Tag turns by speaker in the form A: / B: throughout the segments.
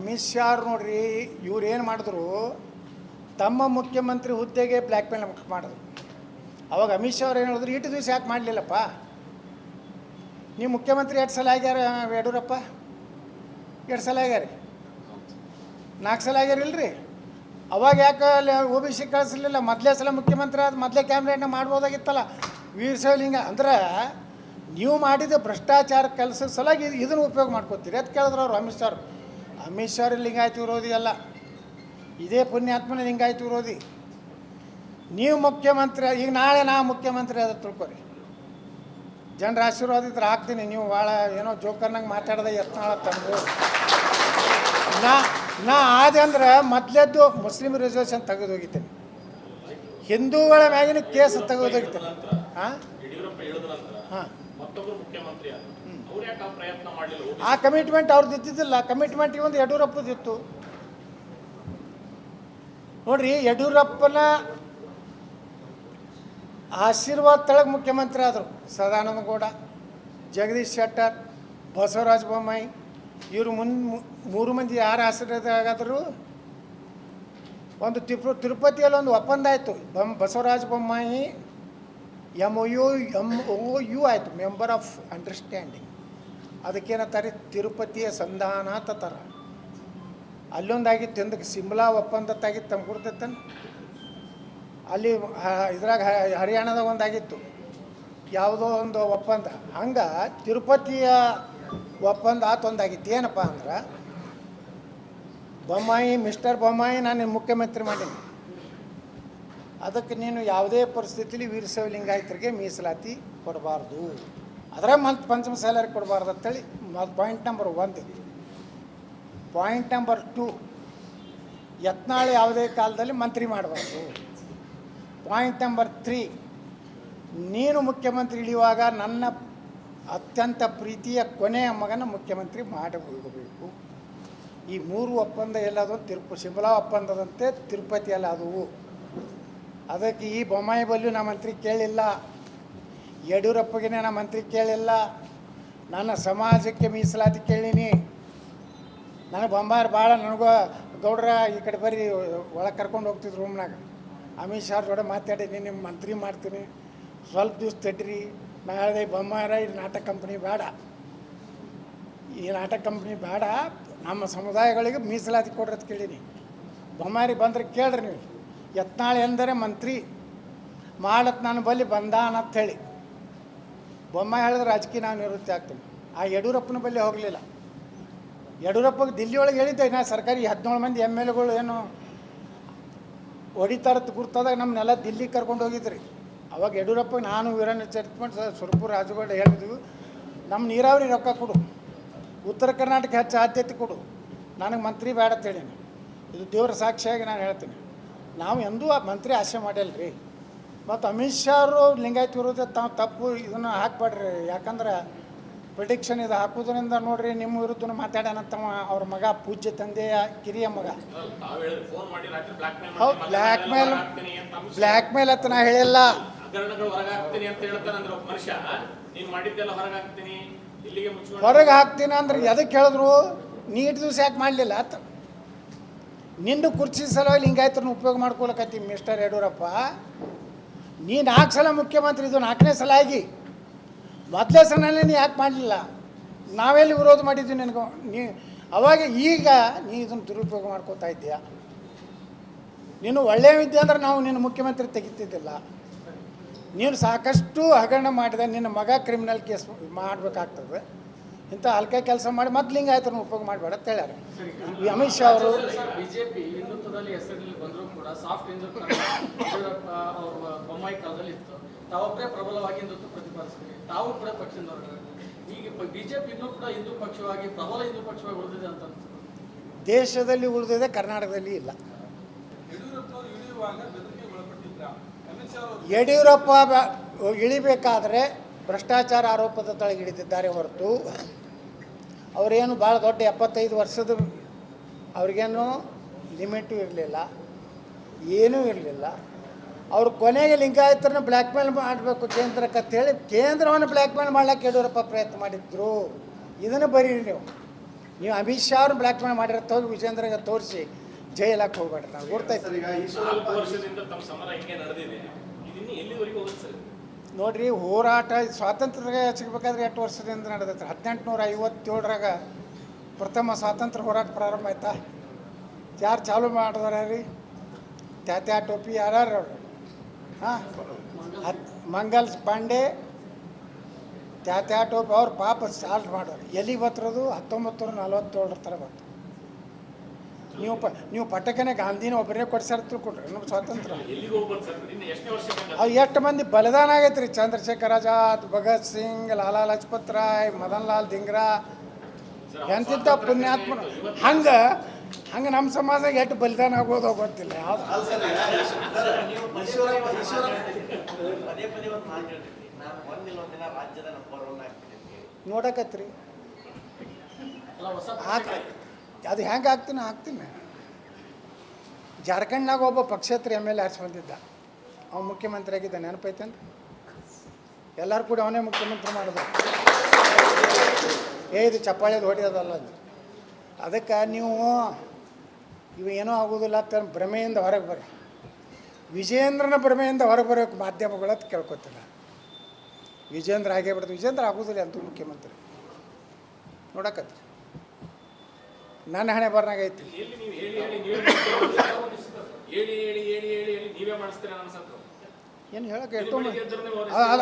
A: ಅಮಿತ್ ಶಾ ಅವ್ರು ನೋಡ್ರಿ, ಇವ್ರು ಏನು ಮಾಡಿದ್ರು, ತಮ್ಮ ಮುಖ್ಯಮಂತ್ರಿ ಹುದ್ದೆಗೆ ಬ್ಲ್ಯಾಕ್ ಮೇಲ್ ಮಾಡಿದ್ರು. ಅವಾಗ ಅಮಿತ್ ಶಾ ಅವ್ರು ಏನು ಹೇಳಿದ್ರು, ಇಷ್ಟು ದಿವಸ ಯಾಕೆ ಮಾಡಲಿಲ್ಲಪ್ಪ, ನೀವು ಮುಖ್ಯಮಂತ್ರಿ 2 ಸಲ ಆಗ್ಯಾರ ಯಡಿಯೂರಪ್ಪ, 2 ಸಲ ಆಗ್ಯಾರ, 4 ಸಲ ಆಗ್ಯಾರಿಲ್ರಿ. ಅವಾಗ ಯಾಕೆ OBC ಕಳಿಸ್ಲಿಲ್ಲ? ಮೊದಲೇ ಸಲ ಮುಖ್ಯಮಂತ್ರಿ ಆದ ಮೊದಲೇ ಕ್ಯಾಮ್ರೇಟ್ನ ಮಾಡ್ಬೋದಾಗಿತ್ತಲ್ಲ. ವೀರಶೈವಲಿಂಗ ಅಂದ್ರೆ ನೀವು ಮಾಡಿದ ಭ್ರಷ್ಟಾಚಾರ ಕೆಲಸದ ಸಲಾಗಿ ಇದನ್ನು ಉಪಯೋಗ ಮಾಡ್ಕೋತೀರಿ ಅಂತ ಕೇಳಿದ್ರು ಅವರು ಅಮಿತ್ ಶಾ. ಅಮಿತ್ ಶಾ ಲಿಂಗಾಯತ ವಿರೋಧಿ ಅಲ್ಲ, ಇದೇ ಪುಣ್ಯಾತ್ಮನ ಲಿಂಗಾಯತ ವಿರೋಧಿ. ನೀವು ಮುಖ್ಯಮಂತ್ರಿ, ಈಗ ನಾಳೆ ನಾ ಮುಖ್ಯಮಂತ್ರಿ ಆದ ತಿಳ್ಕೊರಿ, ಜನರ ಆಶೀರ್ವಾದ ಇದ್ರೆ ಹಾಕ್ತೀನಿ. ನೀವು ಭಾಳ ಏನೋ ಜೋಕರ್ನಂಗೆ ಮಾತಾಡ್ದೆ ಯತ್ನಾಳ ತಂದು ನಾ ಆದೆ ಅಂದ್ರೆ ಮೊದಲೇದ್ದು ಮುಸ್ಲಿಮ್ ರಿಸರ್ವೇಷನ್ ತೆಗೆದೋಗಿದ್ದೀನಿ, ಹಿಂದೂಗಳ ಮ್ಯಾಗಿನ ಕೇಸ್ ತೆಗೆದೋಗಿದ್ದೀನಿ. ಹಾಂ ಹಾಂ, ಆ ಕಮಿಟ್ಮೆಂಟ್ ಅವ್ರದ್ದು ಇದ್ದಿದ್ದಿಲ್ಲ. ಕಮಿಟ್ಮೆಂಟ್ ಒಂದು ಯಡಿಯೂರಪ್ಪದಿತ್ತು ನೋಡ್ರಿ. ಯಡಿಯೂರಪ್ಪನ ಆಶೀರ್ವಾದ ತೆಳಗೆ ಮುಖ್ಯಮಂತ್ರಿ ಆದರು. ಸದಾನಂದ ಗೌಡ, ಜಗದೀಶ್ ಶೆಟ್ಟರ್, ಬಸವರಾಜ ಬೊಮ್ಮಾಯಿ, ಇವರು 3 ಮಂದಿ ಯಾರು ಆಶೀರ್ವಾದ. ಒಂದು ತಿರುಪತಿಯಲ್ಲಿ ಒಂದು ಒಪ್ಪಂದ ಆಯಿತು. ಬಸವರಾಜ ಬೊಮ್ಮಾಯಿ MOU ಆಯಿತು, ಮೆಂಬರ್ ಆಫ್ ಅಂಡರ್ಸ್ಟ್ಯಾಂಡಿಂಗ್. ಅದಕ್ಕೇನತ್ತಾರೆ, ತಿರುಪತಿಯ ಸಂಧಾನ ತರ. ಅಲ್ಲೊಂದಾಗಿತ್ತು, ಹಿಂದಕ್ಕೆ ಸಿಮ್ಲಾ ಒಪ್ಪಂದತ್ತಾಗಿತ್ತು, ತಮ್ಮ ಕೊಡ್ತೈತನ. ಅಲ್ಲಿ ಇದ್ರಾಗ ಹರಿಯಾಣದಾಗ ಒಂದಾಗಿತ್ತು, ಯಾವುದೋ ಒಂದು ಒಪ್ಪಂದ. ಹಂಗೆ ತಿರುಪತಿಯ ಒಪ್ಪಂದ ಆತೊಂದಾಗಿತ್ತು. ಏನಪ್ಪ ಅಂದ್ರೆ, ಬೊಮ್ಮಾಯಿ, ಮಿಸ್ಟರ್ ಬೊಮ್ಮಾಯಿ, ನಾನು ಮುಖ್ಯಮಂತ್ರಿ ಮಾಡೀನಿ, ಅದಕ್ಕೆ ನೀನು ಯಾವುದೇ ಪರಿಸ್ಥಿತಿಲಿ ವೀರಶೈವ ಲಿಂಗಾಯತರಿಗೆ ಮೀಸಲಾತಿ ಕೊಡಬಾರ್ದು, ಅದರ ಪಂಚಮ ಸ್ಯಾಲರಿ ಕೊಡಬಾರ್ದು ಅಂತೇಳಿ point number 1. Point number 2, Yatnal ಯಾವುದೇ ಕಾಲದಲ್ಲಿ ಮಂತ್ರಿ ಮಾಡಬಾರ್ದು. ಪಾಯಿಂಟ್ ನಂಬರ್ 3, ನೀನು ಮುಖ್ಯಮಂತ್ರಿ ಇಳಿಯುವಾಗ ನನ್ನ ಅತ್ಯಂತ ಪ್ರೀತಿಯ ಕೊನೆಯ ಮಗನ ಮುಖ್ಯಮಂತ್ರಿ ಮಾಡಬೇಕು. ಈ 3 ಒಪ್ಪಂದ ಎಲ್ಲದು ಶಿಮ್ಲಾ ಒಪ್ಪಂದದಂತೆ ತಿರುಪತಿಯಲ್ಲಿ ಆದವು. ಅದಕ್ಕೆ ಈ ಬೊಮ್ಮಾಯಿ ಬಲ್ಲಿಯೂ ನಾ ಮಂತ್ರಿ ಕೇಳಿಲ್ಲ, ಯಡಿಯೂರಪ್ಪಗೆ ನಾ ಮಂತ್ರಿ ಕೇಳಿಲ್ಲ, ನನ್ನ ಸಮಾಜಕ್ಕೆ ಮೀಸಲಾತಿ ಕೇಳೀನಿ. ನನಗೆ ಬೊಮ್ಮಾಯಿ ಭಾಳ, ನನಗೂ ಗೌಡ್ರ ಈ ಕಡೆ ಬರ್ರಿ ಒಳಗೆ ಕರ್ಕೊಂಡು ಹೋಗ್ತಿದ್ರು ರೂಮ್ನಾಗ. ಅಮಿತ್ ಶಾ ಜೋಡೆ ಮಾತಾಡೀನಿ, ನಿಮ್ಮ ಮಂತ್ರಿ ಮಾಡ್ತೀನಿ, ಸ್ವಲ್ಪ ದಿವ್ಸ ತಡ್ರಿ. ನಾ ಹೇಳಿದೆ, ಬೊಮ್ಮಾಯಿರ ಈ ನಾಟಕ ಕಂಪ್ನಿ ಬೇಡ, ಈ ನಾಟಕ ಕಂಪ್ನಿ ಬೇಡ, ನಮ್ಮ ಸಮುದಾಯಗಳಿಗೆ ಮೀಸಲಾತಿ ಕೊಡ್ರಿ ಅಂತ ಕೇಳೀನಿ. ಬೊಮ್ಮಾಯಿ ಬಂದ್ರೆ ಕೇಳ್ರಿ ನೀವು, ಯತ್ನಾಳ್ ಎಂದರೆ ಮಂತ್ರಿ ಮಾಡತ್ ನಾನು ಬಲ್ಲಿ ಬಂದಾನ ಅಂತ ಹೇಳಿ. ಬೊಮ್ಮಾಯಿ ಹೇಳಿದ್ರೆ ರಾಜಕೀಯ ನಾನು ನಿವೃತ್ತಿ ಆಗ್ತೀನಿ. ಆ ಯಡಿಯೂರಪ್ಪನ ಬಲ್ಲಿ ಹೋಗಲಿಲ್ಲ. ಯಡಿಯೂರಪ್ಪಗೆ ದಿಲ್ಲಿ ಒಳಗೆ ಹೇಳಿದ್ದೆ, ನಾ ಸರ್ಕಾರಿ 17 ಮಂದಿ MLAಗಳು ಏನು ಹೊಡಿತಾರತ್ತು ಗುರ್ತದಾಗ ನಮ್ಮನ್ನೆಲ್ಲ ದಿಲ್ಲಿಗೆ ಕರ್ಕೊಂಡು ಹೋಗಿದ್ರಿ. ಅವಾಗ ಯಡಿಯೂರಪ್ಪಗೆ ನಾನು ವೀರಣ್ಣ ಚರಿತ್ಮಠ, ಸುರಪುರ ರಾಜಗೌಡ ಹೇಳಿದ್ವಿ, ನಮ್ಮ ನೀರಾವರಿ ರೊಕ್ಕ ಕೊಡು, ಉತ್ತರ ಕರ್ನಾಟಕ ಹೆಚ್ಚು ಆದ್ಯತೆ ಕೊಡು, ನನಗೆ ಮಂತ್ರಿ ಬೇಡ ಅಂತೇಳೀನಿ. ಇದು ದೇವರ ಸಾಕ್ಷಿಯಾಗಿ ನಾನು ಹೇಳ್ತೀನಿ, ನಾವು ಎಂದೂ ಆ ಮಂತ್ರಿ ಆಸೆ ಮಾಡಿಲ್ಲ ರೀ. ಮತ್ತು ಅಮಿತ್ ಶಾ ಅವರು ಲಿಂಗಾಯತ ವಿರೋಧ ತಾವು ತಪ್ಪು ಇದನ್ನು ಹಾಕ್ಬೇಡ್ರಿ. ಯಾಕಂದ್ರೆ ಪ್ರಿಡಿಕ್ಷನ್ ಇದು ಹಾಕೋದ್ರಿಂದ ನೋಡ್ರಿ, ನಿಮ್ಮ ವಿರುದ್ಧ ಮಾತಾಡ್ಯಾನಂತವ ಅವ್ರ ಮಗ, ಪೂಜ್ಯ ತಂದೆಯ ಕಿರಿಯ ಮಗ. ಹೌದು, ಬ್ಲ್ಯಾಕ್ ಮೇಲ್ ಅಂತ ನಾ ಹೇಳಿಲ್ಲ. ಹೊರಗೆ ಹಾಕ್ತೀನಿ ಅಂದ್ರೆ ಎದಕ್ಕೆ ಹೇಳಿದ್ರು, ನೀಟ್ ದಿವಸ ಯಾಕೆ ಮಾಡಲಿಲ್ಲ ಅಂತ. ನಿಂದು ಕುರ್ಚಿ ಸಲುವಾಗಿ ಲಿಂಗಾಯತರನ್ನ ಉಪಯೋಗ ಮಾಡ್ಕೊಳಕತ್ತಿ ಮಿಸ್ಟರ್ ಯಡಿಯೂರಪ್ಪ. ನೀ 4 ಸಲ ಮುಖ್ಯಮಂತ್ರಿ, ಇದು 4ನೇ ಸಲ ಆಗಿ, ಮೊದಲೇ ಸಲನೇ ನೀ ಯಾಕೆ ಮಾಡಲಿಲ್ಲ? ನಾವೆಲ್ಲಿ ವಿರೋಧ ಮಾಡಿದ್ವಿ ನಿನಗೆ? ಅವಾಗ ಈಗ ನೀ ಇದನ್ನು ದುರುಪಯೋಗ ಮಾಡ್ಕೋತಾ ಇದ್ದೀಯ. ನೀನು ಒಳ್ಳೆಯ ವಿದ್ಯೆ ಅಂದ್ರೆ ನಾವು ನಿನ್ನ ಮುಖ್ಯಮಂತ್ರಿ ತೆಗಿತಿದ್ದಿಲ್ಲ. ನೀನು ಸಾಕಷ್ಟು ಹಗರಣ ಮಾಡಿದೆ, ನಿನ್ನ ಮಗ ಕ್ರಿಮಿನಲ್ ಕೇಸ್ ಮಾಡಬೇಕಾಗ್ತದೆ. ಇಂಥ ಹಲ್ಕ ಕೆಲಸ ಮಾಡಿ ಮತ್ತೆ ಲಿಂಗಾಯತರನ್ನ ಉಪಯೋಗ ಮಾಡಬೇಡ ಅಂತ ಹೇಳ್ಯಾರ ಅಮಿತ್ ಶಾ ಅವರು.
B: ಬಿಜೆಪಿ ಹಿಂದುತ್ವದಲ್ಲಿ ಹೆಸರಲ್ಲಿ ಬಂದರೂ ಕೂಡ ಸಾಫ್ಟ್ ಹಿಂದುತ್ವ ಬೊಮ್ಮಾಯಿ ಕಾಲದಲ್ಲಿ ಇತ್ತು. ತಾವೊಬ್ಬರೇ ಪ್ರಬಲವಾಗಿ ಹಿಂದುತ್ವ ಪ್ರತಿಪಾದಿಸ್ತೀವಿ, ತಾವು ಕೂಡ ಪಕ್ಷದವರು. ಈಗ ಬಿಜೆಪಿ ಇನ್ನೂ ಕೂಡ ಹಿಂದೂ ಪಕ್ಷವಾಗಿ, ಪ್ರಬಲ ಹಿಂದೂ ಪಕ್ಷವಾಗಿ ಉಳಿದಿದೆ ಅಂತ
A: ದೇಶದಲ್ಲಿ ಉಳಿದಿದೆ, ಕರ್ನಾಟಕದಲ್ಲಿ ಇಲ್ಲ. ಯಡಿಯೂರಪ್ಪ ಇಳಿಬೇಕಾದ್ರೆ ಭ್ರಷ್ಟಾಚಾರ ಆರೋಪದ ತಳಗೆ ಹಿಡಿದಿದ್ದಾರೆ ಹೊರತು ಅವರೇನು ಭಾಳ ದೊಡ್ಡ 75 ವರ್ಷದ ಅವ್ರಿಗೇನು ಲಿಮಿಟು ಇರಲಿಲ್ಲ, ಏನೂ ಇರಲಿಲ್ಲ. ಅವ್ರು ಕೊನೆಗೆ ಲಿಂಗಾಯತರನ್ನ ಬ್ಲ್ಯಾಕ್ ಮೇಲ್ ಮಾಡಬೇಕು ಕೇಂದ್ರಕ್ಕೆ ಅಂತೇಳಿ ಕೇಂದ್ರವನ್ನು ಬ್ಲ್ಯಾಕ್ ಮೇಲ್ ಮಾಡ್ಲಿಕ್ಕೆ ಯಡಿಯೂರಪ್ಪ ಪ್ರಯತ್ನ ಮಾಡಿದ್ರು. ಇದನ್ನು ಬರೀರಿ ನೀವು. ನೀವು ಅಮಿತ್ ಶಾ ಅವ್ರು ಬ್ಲ್ಯಾಕ್ ಮೇಲ್ ಮಾಡಿರತ್ತ ಹೋಗಿ ವಿಜೇಂದ್ರಗೆ ತೋರಿಸಿ ಜೈಲಾಕ್ ಹೋಗ್ಬೇಡ್ರಿ ನಾವು ಗುರ್ತೈತೆ.
C: ಸರ್, ಈಗ 4 ವರ್ಷದಿಂದ ತಮ್ಮ ಸಮರ ಹಿಂಗೆ ನಡೆದಿದೆ, ಇದನ್ನು ಎಲ್ಲಿವರೆಗೂ ಹೋಗುತ್ತೆ ಸರ್?
A: ನೋಡ್ರಿ, ಹೋರಾಟ ಸ್ವಾತಂತ್ರ್ಯ ಸಿಗಬೇಕಾದ್ರೆ 8 ವರ್ಷದಿಂದ ನಡೆದೈತೆ. 1857ರಾಗ ಪ್ರಥಮ ಸ್ವಾತಂತ್ರ್ಯ ಹೋರಾಟ ಪ್ರಾರಂಭ ಆಯ್ತಾ? ಯಾರು ಚಾಲು ಮಾಡಿದಾರ ರೀ? ತ್ಯಾತ್ಯಾ ಟೋಪಿ ಯಾರು ಅವ್ರು? ಹಾಂ, ಮಂಗಲ್ ಪಾಂಡೆ, ತ್ಯಾತ್ಯಾ ಟೋಪಿ ಅವ್ರು ಪಾಪ ಸಾಲ್ಟ್ ಮಾಡೋರು. ಎಲ್ಲಿ ಬತ್ತಿರೋದು 1947 ಥರ ಬಂತು. ನೀವು ಪಟಕನೆ ಗಾಂಧಿನ ಒಬ್ಬರೇ ಕೊಡ್ಸಾರ ತಿಳ್ಕೊಡ್ರಿ ನಮ್ಮ ಸ್ವಾತಂತ್ರ್ಯ.
C: ಎಲ್ಲಿಗೆ ಹೋಗ್ಬೋದು ಸರ್? ಇನ್ನು ಎಷ್ಟನೇ ವರ್ಷ ಬಂದ?
A: ಅದು ಎಷ್ಟು ಮಂದಿ ಬಲಿದಾನ ಆಗೈತೆ ರೀ. ಚಂದ್ರಶೇಖರ್ ಆಜಾದ್, ಭಗತ್ ಸಿಂಗ್, ಲಾಲಾ ಲಜಪತ್ ರಾಯ್, ಮದನ್ ಲಾಲ್ ದಿಂಗ್ರಾ, ಎಂತಿಂಥ ಪುಣ್ಯಾತ್ಮರು. ಹಂಗೆ ನಮ್ಮ ಸಮಾಜದಾಗ ಎಷ್ಟು ಬಲಿದಾನ ಆಗೋದು ಗೊತ್ತಿಲ್ಲ. ಯಾವ್ದು ನೋಡಕತ್ರಿ ಅದು ಹೆಂಗೆ ಆಗ್ತೀನಿ. ಜಾರ್ಖಂಡ್ನಾಗ ಒಬ್ಬ ಪಕ್ಷೇತರ MLA ಆರಿಸಿ ಬಂದಿದ್ದ, ಅವ್ನು ಮುಖ್ಯಮಂತ್ರಿ ಆಗಿದ್ದ. ನೆನಪೈತೇನು? ಎಲ್ಲರೂ ಕೂಡ ಅವನೇ ಮುಖ್ಯಮಂತ್ರಿ ಮಾಡೋದು. ಇದು ಚಪ್ಪಾಳೆದು ಹೊಡೆಯೋದಲ್ಲ ಅದು. ಅದಕ್ಕೆ ನೀವು ಏನೂ ಆಗೋದಿಲ್ಲ ಅಂತ ಭ್ರಮೆಯಿಂದ ಹೊರಗೆ ಬರ್ರಿ. ವಿಜೇಂದ್ರನ ಭ್ರಮೆಯಿಂದ ಹೊರಗೆ ಬರೋಕ್ಕೆ ಮಾಧ್ಯಮಗಳು ಅಂತ ಕೇಳ್ಕೊತಿಲ್ಲ. ವಿಜೇಂದ್ರ ಆಗೇ ಬಿಡ್ತು. ವಿಜೇಂದ್ರ ಆಗೋದಿಲ್ಲ ಅಂತೂ ಮುಖ್ಯಮಂತ್ರಿ. ನೋಡಕತ್ರಿ ನನ್ನ ಹಣೆ ಬರ್ನಾಗ ಐತಿ.
C: ಎಲ್ಲಿ ನೀವು ಹೇಳಿ ನೀವೇ ಮಾಡಿಸ್ತೀರ ಅನ್ಸತ್ತು.
A: ಏನು ಹೇಳಕ್ಕೆ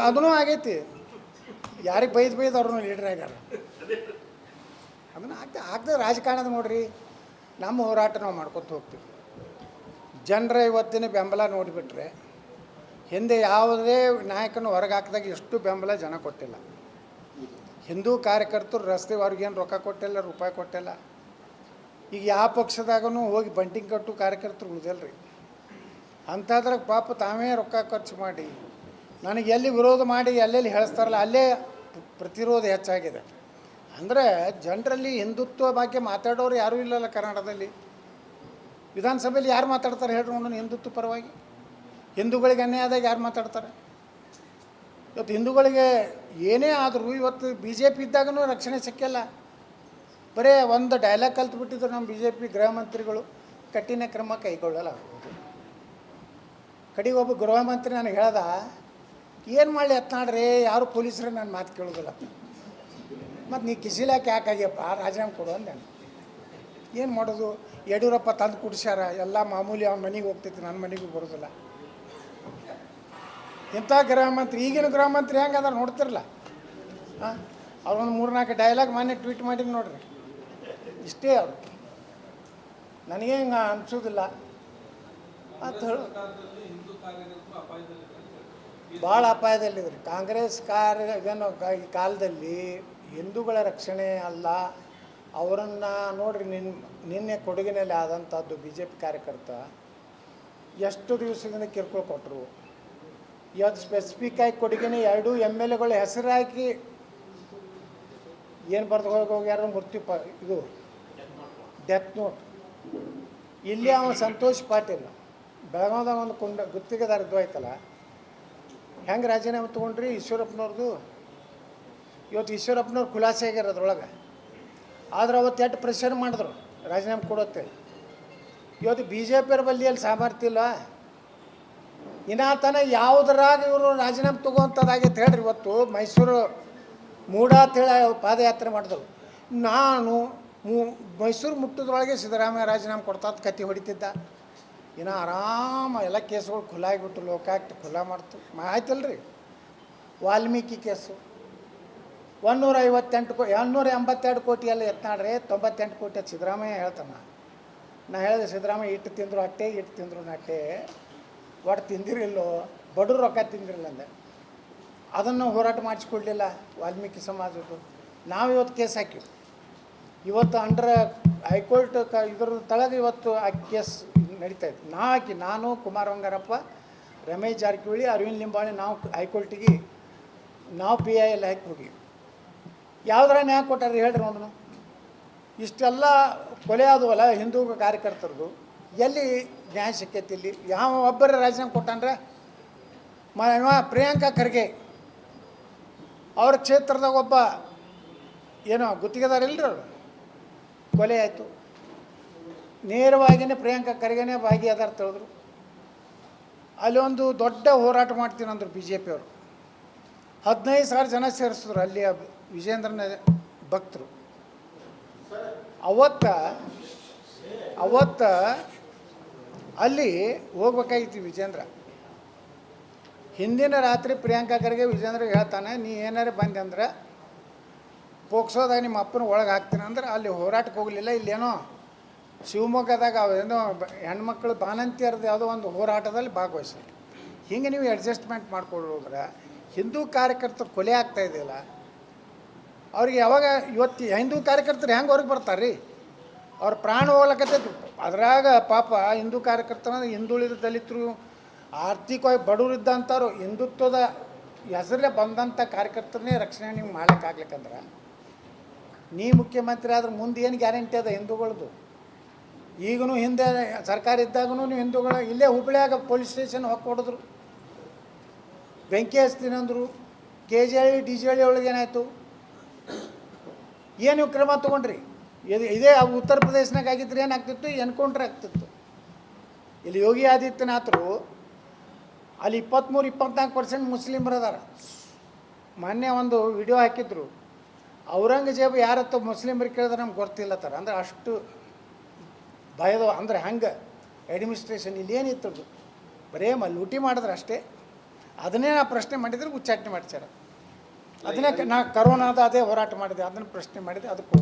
A: ಅದನ್ನೂ ಆಗೈತಿ. ಯಾರಿಗೆ ಬೈದು ಅವ್ರನ್ನೂ ಲೀಡ್ರ್ ಆಗ್ಯಾರ. ಅದನ್ನು ಆಗ್ತದೆ ರಾಜಕಾರಣದ. ನೋಡ್ರಿ, ನಮ್ಮ ಹೋರಾಟ ನಾವು ಮಾಡ್ಕೊತ ಹೋಗ್ತೀವಿ. ಜನರ ಇವತ್ತಿನ ಬೆಂಬಲ ನೋಡಿಬಿಟ್ರೆ ಹಿಂದೆ ಯಾವುದೇ ನಾಯಕನ ಹೊರಗೆ ಹಾಕಿದಾಗ ಎಷ್ಟು ಬೆಂಬಲ ಜನ ಕೊಟ್ಟಿಲ್ಲ. ಹಿಂದೂ ಕಾರ್ಯಕರ್ತರು ರಸ್ತೆ ಅವ್ರಿಗೇನು ರೊಕ್ಕ ಕೊಟ್ಟಿಲ್ಲ, ರೂಪಾಯಿ ಕೊಟ್ಟಿಲ್ಲ. ಈಗ ಯಾವ ಪಕ್ಷದಾಗೂ ಹೋಗಿ ಬಂಟಿಂಗ್ ಕಟ್ಟು ಕಾರ್ಯಕರ್ತರು ಉಳಿದಲ್ರಿ. ಅಂಥದ್ರಾಗ ಪಾಪ ತಾವೇ ರೊಕ್ಕ ಖರ್ಚು ಮಾಡಿ ನನಗೆ ಎಲ್ಲಿ ವಿರೋಧ ಮಾಡಿ ಎಲ್ಲೆಲ್ಲಿ ಹೇಳಿಸ್ತಾರಲ್ಲ ಅಲ್ಲೇ ಪ್ರತಿರೋಧ ಹೆಚ್ಚಾಗಿದೆ. ಅಂದರೆ ಜನರಲ್ಲಿ ಹಿಂದುತ್ವ ಬಗ್ಗೆ ಮಾತಾಡೋರು ಯಾರೂ ಇಲ್ಲಲ್ಲ ಕರ್ನಾಟಕದಲ್ಲಿ. ವಿಧಾನಸಭೆಯಲ್ಲಿ ಯಾರು ಮಾತಾಡ್ತಾರೆ ಹೇಳ್ರಿ ನೋಡೋಣ ಹಿಂದುತ್ವ ಪರವಾಗಿ? ಹಿಂದೂಗಳಿಗೆ ಅನ್ಯಾಯ ಆದಾಗ ಯಾರು ಮಾತಾಡ್ತಾರೆ? ಇವತ್ತು ಹಿಂದೂಗಳಿಗೆ ಏನೇ ಆದರೂ ಇವತ್ತು BJP ಇದ್ದಾಗೂ ರಕ್ಷಣೆ ಸಿಕ್ಕಿಲ್ಲ. ಬರೀ ಒಂದು ಡೈಲಾಗ್ ಕಲ್ತ್ಬಿಟ್ಟಿದ್ರು ನಮ್ಮ BJP ಗೃಹ ಮಂತ್ರಿಗಳು, ಕಠಿಣ ಕ್ರಮ ಕೈಗೊಳ್ಳಲ್ಲ. ಕಡೆಗೆ ಒಬ್ಬ ಗೃಹ ಮಂತ್ರಿ ನನಗೆ ಹೇಳ್ದ, ಏನು ಮಾಡಲಿ ಎತ್ನಾಡ್ರಿ, ಯಾರು ಪೊಲೀಸರು ನನ್ನ ಮಾತು ಕೇಳೋದಿಲ್ಲ. ಮತ್ತು ನೀ ಕಿಸಿಲಾಕೆ ಯಾಕಾಗ್ಯಪ್ಪ, ರಾಜೀನಾಮೆ ಕೊಡು ಅಂದೆ. ಏನು ಮಾಡೋದು? ಯಡಿಯೂರಪ್ಪ ತಂದು ಕುಡಿಸ್ಯಾರ, ಎಲ್ಲ ಮಾಮೂಲಿ ಅವ್ನ ಮನೆಗೆ ಹೋಗ್ತೈತಿ, ನನ್ನ ಮನೆಗೂ ಬರೋದಿಲ್ಲ. ಇಂಥ ಗೃಹ ಮಂತ್ರಿ, ಈಗಿನ ಗೃಹ ಮಂತ್ರಿ ಹೆಂಗೆ ಅದಾರ ನೋಡ್ತಿರಲ್ಲ. ಹಾಂ, ಅವ್ರೊಂದು 3-4 ಡೈಲಾಗ್ ಮೊನ್ನೆ ಟ್ವೀಟ್ ಮಾಡಿ ನೋಡ್ರಿ. ಇಷ್ಟೇ ಅವರು. ನನಗೆ ಹಿಂಗೆ ಅನಿಸೋದಿಲ್ಲ ಅಂತ ಹೇಳಿ. ಭಾಳ ಅಪಾಯದಲ್ಲಿದ್ರಿ ಕಾಂಗ್ರೆಸ್ ಈ ಕಾಲದಲ್ಲಿ. ಹಿಂದೂಗಳ ರಕ್ಷಣೆ ಅಲ್ಲ, ಅವರನ್ನು ನೋಡ್ರಿ. ನಿನ್ನೆ ಕೊಡಗಿನಲ್ಲಿ ಆದಂಥದ್ದು BJP ಕಾರ್ಯಕರ್ತ ಎಷ್ಟು ದಿವಸದಿಂದ ಕಿರುಕುಳ ಕೊಟ್ಟರು. ಇವತ್ತು ಸ್ಪೆಸಿಫಿಕ್ಕಾಗಿ ಕೊಡಗಿನ 2 MLAಗಳ ಹೆಸರು ಹಾಕಿ ಏನು ಬರ್ದು ಹೋಗ್ಯಾರ ಮೃತ್ಯು ಇದು ಡೆತ್ ನೋಟ್. ಇಲ್ಲಿ ಅವನು ಸಂತೋಷ್ ಪಾಟೀಲ್ ಬೆಳಗಾವ್ದಾಗ ಒಂದು ಗುತ್ತಿಗೆದಾರ ಇದು ಆಯ್ತಲ್ಲ, ಹೆಂಗೆ ರಾಜೀನಾಮೆ ತೊಗೊಂಡ್ರಿ ಈಶ್ವರಪ್ಪನವ್ರದ್ದು. ಇವತ್ತು ಈಶ್ವರಪ್ಪನವ್ರು ಖುಲಾಸೆ ಆಗ್ಯಾರ ಅದ್ರೊಳಗೆ. ಆದ್ರೆ ಅವತ್ತು ಎಷ್ಟು ಪ್ರೆಷರ್ ಮಾಡಿದ್ರು ರಾಜೀನಾಮೆ ಕೊಡುತ್ತೆ. ಇವತ್ತು BJP ಬಲ್ಲಿಯಲ್ಲಿ ಸಾಮರ್ಥ್ಯ ಇಲ್ಲ. ಇನ್ನಾತನ ಯಾವುದ್ರಾಗ ಇವರು ರಾಜೀನಾಮೆ ತೊಗೋಂಥದ್ದಾಗೈತೆ ಹೇಳ್ರಿ. ಇವತ್ತು ಮೈಸೂರು ಮೂಡ ಅಂತೇಳಿ ಪಾದಯಾತ್ರೆ ಮಾಡಿದ್ರು. ನಾನು ಮೈಸೂರು ಮುಟ್ಟದ್ರೊಳಗೆ ಸಿದ್ದರಾಮಯ್ಯ ರಾಜೀನಾಮೆ ಕೊಡ್ತಾ ಕತ್ತಿ ಹೊಡಿತಿದ್ದ. ಇನ್ನು ಆರಾಮ ಎಲ್ಲ ಕೇಸುಗಳು ಖುಲ್ಲಾ ಆಗಿಬಿಟ್ಟು ಲೋಕಾಯುಕ್ತ ಖುಲ್ಲಾ ಮಾಡ್ತು. ಆಯ್ತಲ್ರಿ. ವಾಲ್ಮೀಕಿ ಕೇಸು 282 ಕೋಟಿ ಎಲ್ಲ ಎತ್ನಾಡ್ರಿ, 98 ಕೋಟಿ ಅದು ಸಿದ್ದರಾಮಯ್ಯ ಹೇಳ್ತಾನೆ. ನಾ ಹೇಳಿದೆ ಸಿದ್ದರಾಮಯ್ಯ ಇಟ್ಟು ತಿಂದರು ಅಟ್ಟೆ, ಇಟ್ಟು ತಿಂದರು ನಟ್ಟೆ, ಒಟ್ಟು ತಿಂದಿರಿಲ್ಲೋ, ಬಡವ್ರು ರೊಕ್ಕ ತಿಂದಿರಲಿಲ್ಲ ಅಂದೆ. ಅದನ್ನು ಹೋರಾಟ ಮಾಡಿಸ್ಕೊಡ್ಲಿಲ್ಲ ವಾಲ್ಮೀಕಿ ಸಮಾಜದ್ದು. ನಾವು ಇವತ್ತು ಕೇಸ್ ಹಾಕಿವಿ. ಇವತ್ತು ಅಂಡರ್ ಹೈಕೋರ್ಟ್ ಇದ್ರ ತಳಗೆ ಇವತ್ತು ಆ ಕೇಸ್ ನಡೀತಾಯಿತ್ತು. ನಾನು ಕುಮಾರ್ ಬಂಗಾರಪ್ಪ, ರಮೇಶ್ ಜಾರಕಿಹೊಳಿ, ಅರವಿಂದ್ ಲಿಂಬಾವಳಿ ನಾವು ಹೈಕೋರ್ಟಿಗೆ ನಾವು PIL ಹಾಕಿ ಹೋಗಿ ಯಾವುದರ ನ್ಯಾಯ ಕೊಟ್ಟಾರೆ ಹೇಳ್ರಿ ನೋಡೋಣ. ಇಷ್ಟೆಲ್ಲ ಕೊಲೆ ಆದವಲ್ಲ ಹಿಂದೂ ಕಾರ್ಯಕರ್ತರದು, ಎಲ್ಲಿ ನ್ಯಾಯ ಸಿಕ್ಕೈತಿ? ಇಲ್ಲಿ ಯಾವ ಒಬ್ಬರ ರಾಜೀನಾಮೆ ಕೊಟ್ಟಾನ್ರೆ? ಪ್ರಿಯಾಂಕಾ ಖರ್ಗೆ ಅವ್ರ ಕ್ಷೇತ್ರದಾಗ ಒಬ್ಬ ಏನೋ ಗುತ್ತಿಗೆದಾರ ಇಲ್ಲರಿ ಅವರು, ಕೊಲೆ ಆಯಿತು. ನೇರವಾಗಿಯೇ ಪ್ರಿಯಾಂಕಾ ಖರ್ಗೆನೇ ಭಾಗಿಯಾದಾರ ತಿಳಿದ್ರು. ಅಲ್ಲಿ ಒಂದು ದೊಡ್ಡ ಹೋರಾಟ ಮಾಡ್ತೀನಿ ಅಂದರು ಬಿ ಜೆ ಪಿಯವರು. 15,000 ಜನ ಸೇರಿಸಿದ್ರು ಅಲ್ಲಿಯ ವಿಜೇಂದ್ರನ ಭಕ್ತರು. ಅವತ್ತ ಅಲ್ಲಿ ಹೋಗ್ಬೇಕಾಗಿತ್ತು ವಿಜೇಂದ್ರ. ಹಿಂದಿನ ರಾತ್ರಿ ಪ್ರಿಯಾಂಕಾ ಖರ್ಗೆ ವಿಜೇಂದ್ರಿಗೆ ಹೇಳ್ತಾನೆ, ನೀ ಏನಾರೇ ಬಂದೆ ಅಂದ್ರೆ ಪೋಕ್ಸೋದಾಗ ನಿಮ್ಮ ಅಪ್ಪನ ಒಳಗೆ ಹಾಕ್ತೀನಿ ಅಂದ್ರೆ ಅಲ್ಲಿ ಹೋರಾಟಕ್ಕೆ ಹೋಗಲಿಲ್ಲ. ಇಲ್ಲೇನೋ ಶಿವಮೊಗ್ಗದಾಗ ಅವೇನೋ ಹೆಣ್ಮಕ್ಳು ಬಾಣಂತಿಯರದ್ದು ಯಾವುದೋ ಒಂದು ಹೋರಾಟದಲ್ಲಿ ಭಾಗವಹಿಸ್ತಾರೆ. ಹಿಂಗೆ ನೀವು ಅಡ್ಜಸ್ಟ್ಮೆಂಟ್ ಮಾಡ್ಕೊಳ್ಳೋದ್ರೆ ಹಿಂದೂ ಕಾರ್ಯಕರ್ತರು ಕೊಲೆ ಆಗ್ತಾ ಇದೆಯಲ್ಲ, ಅವ್ರಿಗೆ ಯಾವಾಗ ಇವತ್ತು ಹಿಂದೂ ಕಾರ್ಯಕರ್ತರು ಹೆಂಗೆ ಹೊರಗೆ ಬರ್ತಾರೆ ರೀ? ಅವ್ರ ಪ್ರಾಣ ಹೋಗ್ಲಕತ್ತೈತಿ. ಅದ್ರಾಗ ಪಾಪ ಹಿಂದೂ ಕಾರ್ಯಕರ್ತನ ಹಿಂದುಳಿದ ದಲಿತರು, ಆರ್ಥಿಕವಾಗಿ ಬಡವರಿದ್ದಂಥವ್ರು, ಹಿಂದುತ್ವದ ಹೆಸರಲ್ಲೇ ಬಂದಂಥ ಕಾರ್ಯಕರ್ತರನ್ನೇ ರಕ್ಷಣೆ ನೀವು ಮಾಡ್ಲಿಕ್ಕಾಗ್ಲಿಕ್ಕಂದ್ರೆ ನೀ ಮುಖ್ಯಮಂತ್ರಿ ಆದ್ರೆ ಮುಂದೆ ಏನು ಗ್ಯಾರಂಟಿ ಅದ ಹಿಂದೂಗಳದ್ದು? ಈಗೂ ಹಿಂದೆ ಸರ್ಕಾರ ಇದ್ದಾಗೂ ನೀವು ಹಿಂದೂಗಳು ಇಲ್ಲೇ ಹುಬ್ಬಳ್ಳಿಯಾಗ ಪೊಲೀಸ್ ಸ್ಟೇಷನ್ ಹೋಗಿ ಕೊಡಿದ್ರು, ಬೆಂಕಿ ಹಚ್ತೀನಿ ಅಂದರು. KJHಳ್ಳಿ DJHಳ್ಳಿ ಒಳಗೆ ಏನಾಯಿತು? ಏನು ಕ್ರಮ ತೊಗೊಂಡ್ರಿ? ಇದೇ ಉತ್ತರ ಪ್ರದೇಶನಾಗ ಆಗಿದ್ರೆ ಏನಾಗ್ತಿತ್ತು? ಎನ್ಕೌಂಟ್ರ್ ಆಗ್ತಿತ್ತು. ಇಲ್ಲಿ ಯೋಗಿ ಆದಿತ್ಯನಾಥರು ಅಲ್ಲಿ 23-24% ಮುಸ್ಲಿಮ್ರು ಅದಾರ. ಮೊನ್ನೆ ಒಂದು ವಿಡಿಯೋ ಹಾಕಿದ್ರು, ಔರಂಗಜೇಬ್ ಯಾರತ್ತ ಮುಸ್ಲಿಮ್ರಿಗೆ ಕೇಳಿದ್ರೆ ನಮ್ಗೆ ಗೊತ್ತಿಲ್ಲತ್ತಾರ. ಅಂದ್ರೆ ಅಷ್ಟು ಭಯದ ಅಂದ್ರೆ ಹಂಗೆ ಅಡ್ಮಿನಿಸ್ಟ್ರೇಷನ್ ಇಲ್ಲಿ ಏನಿತ್ತು? ಬರೇ ಲೂಟಿ ಮಾಡಿದ್ರೆ ಅಷ್ಟೇ. ಅದನ್ನೇ ನಾ ಪ್ರಶ್ನೆ ಮಾಡಿದ್ರೆ ಉಚ್ಚಾಟನೆ ಮಾಡ್ತಾರೆ. ಅದನ್ನೇ ನಾ ಕರೋನಾದ ಅದೇ ಹೋರಾಟ ಮಾಡಿದೆ, ಅದನ್ನು ಪ್ರಶ್ನೆ ಮಾಡಿದೆ. ಅದಕ್ಕೆ